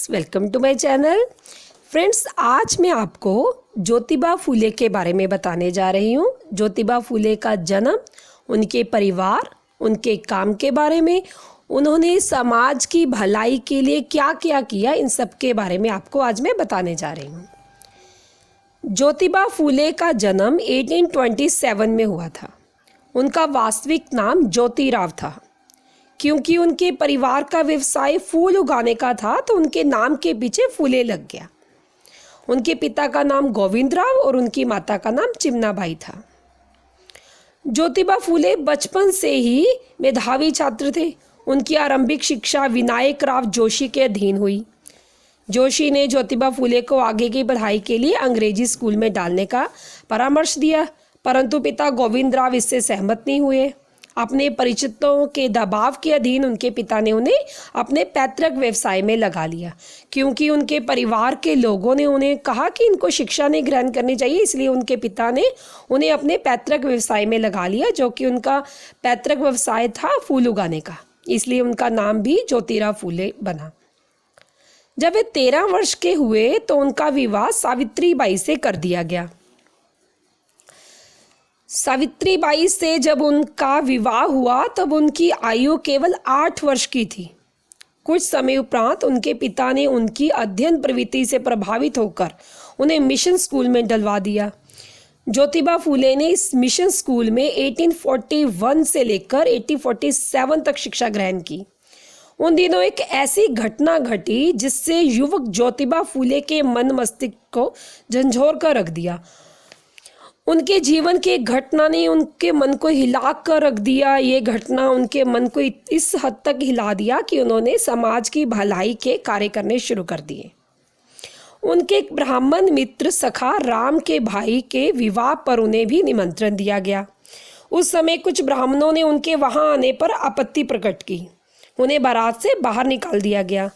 Friends, welcome to my channel. Friends, आज मैं आपको ज्योतिबा फूले के बारे में बताने जा रही हूँ। ज्योतिबा फूले का जन्म, उनके परिवार, उनके काम के बारे में, उन्होंने समाज की भलाई के लिए क्या क्या किया, इन सब के बारे में आपको आज मैं बताने जा रही हूँ। ज्योतिबा फूले का जन्म 1827 में हुआ था। उनका वास्तविक नाम ज्योतिराव था। क्योंकि उनके परिवार का व्यवसाय फूल उगाने का था तो उनके नाम के पीछे फूले लग गया। उनके पिता का नाम गोविंदराव और उनकी माता का नाम चिमनाबाई था। ज्योतिबा फूले बचपन से ही मेधावी छात्र थे। उनकी आरंभिक शिक्षा विनायक राव जोशी के अधीन हुई। जोशी ने ज्योतिबा फूले को आगे की पढ़ाई के लिए अंग्रेजी स्कूल में डालने का परामर्श दिया, परंतु पिता गोविंदराव इससे सहमत नहीं हुए। अपने परिचितों के दबाव के अधीन उनके पिता ने उन्हें अपने पैतृक व्यवसाय में लगा लिया। क्योंकि उनके परिवार के लोगों ने उन्हें कहा कि इनको शिक्षा नहीं ग्रहण करनी चाहिए, इसलिए उनके पिता ने उन्हें अपने पैतृक व्यवसाय में लगा लिया, जो कि उनका पैतृक व्यवसाय था फूल उगाने का। इसलिए उनका नाम भी ज्योतिराव फूले बना। जब वे 13 वर्ष के हुए तो उनका विवाह सावित्रीबाई से कर दिया गया। सावित्रीबाई से जब उनका विवाह हुआ तब उनकी आयु केवल 8 वर्ष की थी। कुछ समय उपरांत उनके पिता ने उनकी अध्ययन प्रवृत्ति से प्रभावित होकर उन्हें मिशन स्कूल में डलवा दिया। ज्योतिबा फूले ने इस मिशन स्कूल में 1841 से लेकर 1847 तक शिक्षा ग्रहण की। उन दिनों एक ऐसी घटना घटी जिससे युवक ज्योतिबा फूले के मन मस्तिष्क को झंझोर कर रख दिया। उनके जीवन की एक घटना ने उनके मन को हिला कर रख दिया। ये घटना उनके मन को इस हद तक हिला दिया कि उन्होंने समाज की भलाई के कार्य करने शुरू कर दिए। उनके एक ब्राह्मण मित्र सखा राम के भाई के विवाह पर उन्हें भी निमंत्रण दिया गया। उस समय कुछ ब्राह्मणों ने उनके वहां आने पर आपत्ति प्रकट की। उन्हें बारात से बाहर निकाल दिया गया।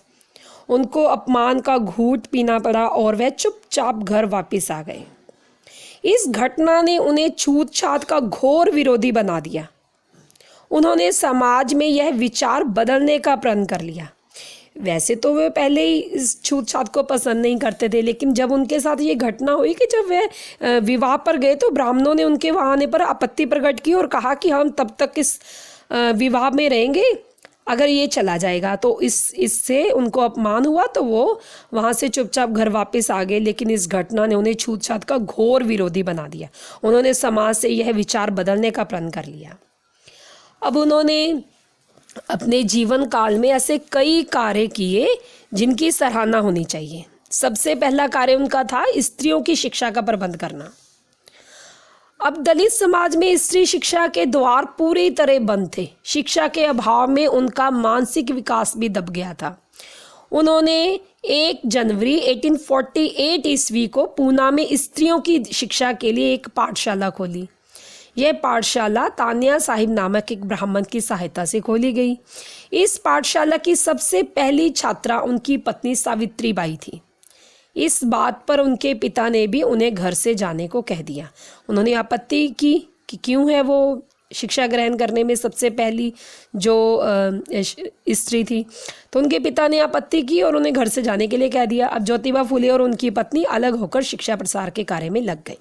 उनको अपमान का घूंट पीना पड़ा और वह चुपचाप घर वापस आ गए। इस घटना ने उन्हें छूत छात का घोर विरोधी बना दिया। उन्होंने समाज में यह विचार बदलने का प्रण कर लिया। वैसे तो वे पहले ही इस छूत छात को पसंद नहीं करते थे, लेकिन जब उनके साथ ये घटना हुई कि जब वे विवाह पर गए तो ब्राह्मणों ने उनके वहाँ आने पर आपत्ति प्रकट की और कहा कि हम तब तक इस विवाह में रहेंगे अगर ये चला जाएगा। तो इससे उनको अपमान हुआ तो वो वहाँ से चुपचाप घर वापस आ गए। लेकिन इस घटना ने उन्हें छूत छात का घोर विरोधी बना दिया। उन्होंने समाज से यह विचार बदलने का प्रण कर लिया। अब उन्होंने अपने जीवन काल में ऐसे कई कार्य किए जिनकी सराहना होनी चाहिए। सबसे पहला कार्य उनका था स्त्रियों की शिक्षा का प्रबंध करना। अब दलित समाज में स्त्री शिक्षा के द्वार पूरी तरह बंद थे। शिक्षा के अभाव में उनका मानसिक विकास भी दब गया था। उन्होंने 1 जनवरी 1848 ईस्वी को पूना में स्त्रियों की शिक्षा के लिए एक पाठशाला खोली। यह पाठशाला तान्या साहिब नामक एक ब्राह्मण की सहायता से खोली गई। इस पाठशाला की सबसे पहली छात्रा उनकी पत्नी सावित्रीबाई थी। इस बात पर उनके पिता ने भी उन्हें घर से जाने को कह दिया। उन्होंने आपत्ति की कि क्यों है वो शिक्षा ग्रहण करने में सबसे पहली जो स्त्री थी। तो उनके पिता ने आपत्ति की और उन्हें घर से जाने के लिए कह दिया। अब ज्योतिबा फूले और उनकी पत्नी अलग होकर शिक्षा प्रसार के कार्य में लग गई।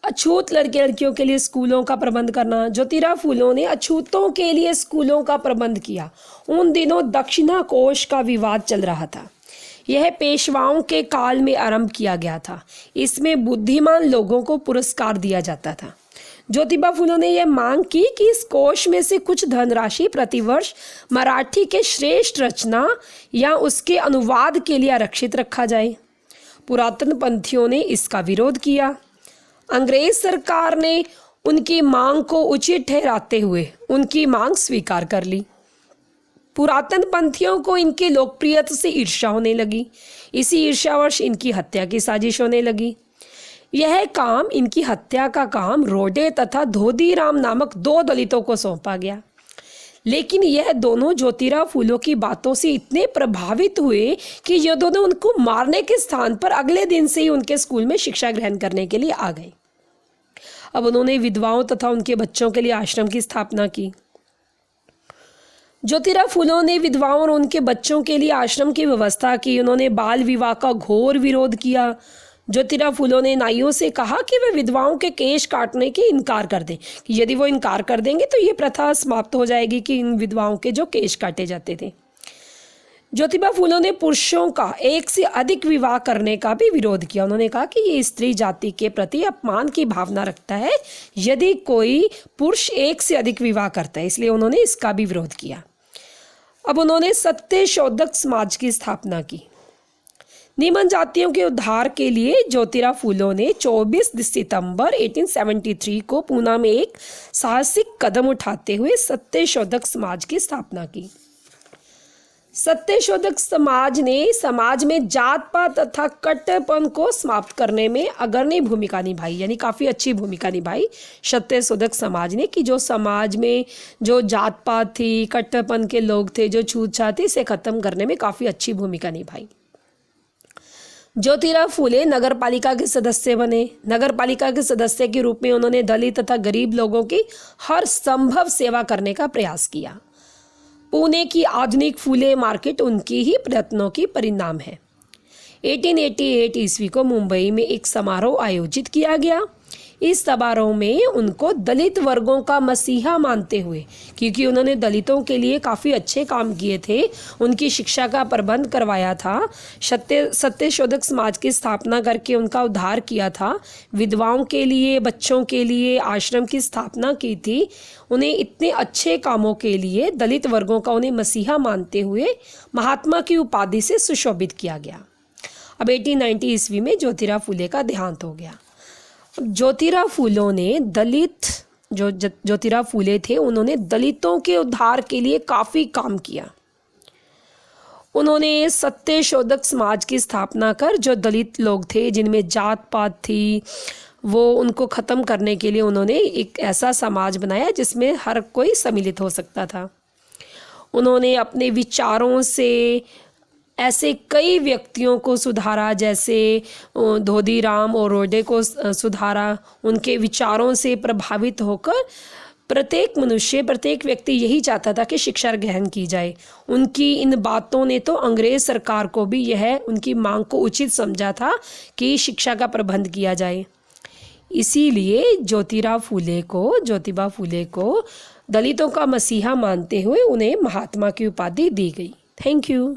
अछूत लड़के लड़कियों के लिए स्कूलों का प्रबंध करना। ज्योतिराव फूलों ने अछूतों के लिए स्कूलों का प्रबंध किया। उन दिनों दक्षिणा कोष का विवाद चल रहा था। यह पेशवाओं के काल में आरंभ किया गया था। इसमें बुद्धिमान लोगों को पुरस्कार दिया जाता था। ज्योतिबा फूलों ने यह मांग की कि इस कोष में से कुछ धनराशि प्रतिवर्ष मराठी के श्रेष्ठ रचना या उसके अनुवाद के लिए आरक्षित रखा जाए। पुरातन पंथियों ने इसका विरोध किया। अंग्रेज सरकार ने उनकी मांग को उचित ठहराते हुए उनकी मांग स्वीकार कर ली। पुरातन पंथियों को इनकी लोकप्रियता से ईर्ष्या होने लगी। इसी ईर्ष्यावश इनकी हत्या की साजिश होने लगी। इनकी हत्या का काम रोडे तथा धोधीराम नामक 2 दलितों को सौंपा गया। लेकिन यह दोनों ज्योतिराव फूलों की बातों से इतने प्रभावित हुए कि ये दोनों उनको मारने के स्थान पर अगले दिन से ही उनके स्कूल में शिक्षा ग्रहण करने के लिए आ गए। अब उन्होंने विधवाओं तथा उनके बच्चों के लिए आश्रम की स्थापना की। ज्योतिराव फुले ने विधवाओं और उनके बच्चों के लिए आश्रम की व्यवस्था की। उन्होंने बाल विवाह का घोर विरोध किया। ज्योतिराव फुले ने नाइयों से कहा कि वे विधवाओं के केश काटने के इनकार कर दें, कि यदि वो इनकार कर देंगे तो ये प्रथा समाप्त हो जाएगी कि इन विधवाओं के जो केश काटे जाते थे। ज्योतिबा फुले ने पुरुषों का एक से अधिक विवाह करने का भी विरोध किया। उन्होंने कहा कि ये स्त्री जाति के प्रति अपमान की भावना रखता है यदि कोई पुरुष एक से अधिक विवाह करता है, इसलिए उन्होंने इसका भी विरोध किया। अब उन्होंने सत्यशोधक समाज की स्थापना की। निम्न जातियों के उद्धार के लिए ज्योतिराव फुले ने 24 सितंबर 1873 को पूना में एक साहसिक कदम उठाते हुए सत्यशोधक समाज की स्थापना की। सत्यशोधक समाज ने समाज में जात पात तथा कट्टरपन को समाप्त करने में अग्रणी भूमिका निभाई, यानी काफ़ी अच्छी भूमिका निभाई सत्यशोधक समाज ने, कि जो समाज में जो जात पात थी, कट्टरपन के लोग थे, जो छूतछात थी, इसे खत्म करने में काफ़ी अच्छी भूमिका निभाई। ज्योतिराव फुले नगर पालिका के सदस्य बने। नगर पालिका के सदस्य के रूप में उन्होंने दलित तथा गरीब लोगों की हर संभव सेवा करने का प्रयास किया। पुणे की आधुनिक फुले मार्केट उनकी ही प्रयत्नों की परिणाम है। 1888 ईस्वी को मुंबई में एक समारोह आयोजित किया गया। इस समारोह में उनको दलित वर्गों का मसीहा मानते हुए, क्योंकि उन्होंने दलितों के लिए काफ़ी अच्छे काम किए थे, उनकी शिक्षा का प्रबंध करवाया था, सत्यशोधक समाज की स्थापना करके उनका उद्धार किया था, विधवाओं के लिए, बच्चों के लिए आश्रम की स्थापना की थी, उन्हें इतने अच्छे कामों के लिए दलित वर्गों का उन्हें मसीहा मानते हुए महात्मा की उपाधि से सुशोभित किया गया। अब 1890 ईस्वी में ज्योतिराव फुले का देहांत हो गया। ज्योतिराव फुले ने ज्योतिराव फुले थे, उन्होंने दलितों के उद्धार के लिए काफ़ी काम किया। उन्होंने सत्यशोधक समाज की स्थापना कर जो दलित लोग थे, जिनमें जात पात थी, वो उनको ख़त्म करने के लिए उन्होंने एक ऐसा समाज बनाया जिसमें हर कोई सम्मिलित हो सकता था। उन्होंने अपने विचारों से ऐसे कई व्यक्तियों को सुधारा, जैसे धोदीराम और रोडे को सुधारा। उनके विचारों से प्रभावित होकर प्रत्येक मनुष्य, प्रत्येक व्यक्ति यही चाहता था कि शिक्षा ग्रहण की जाए। उनकी इन बातों ने तो अंग्रेज सरकार को भी यह उनकी मांग को उचित समझा था कि शिक्षा का प्रबंध किया जाए। इसीलिए ज्योतिबा फुले को दलितों का मसीहा मानते हुए उन्हें महात्मा की उपाधि दी गई। Thank you.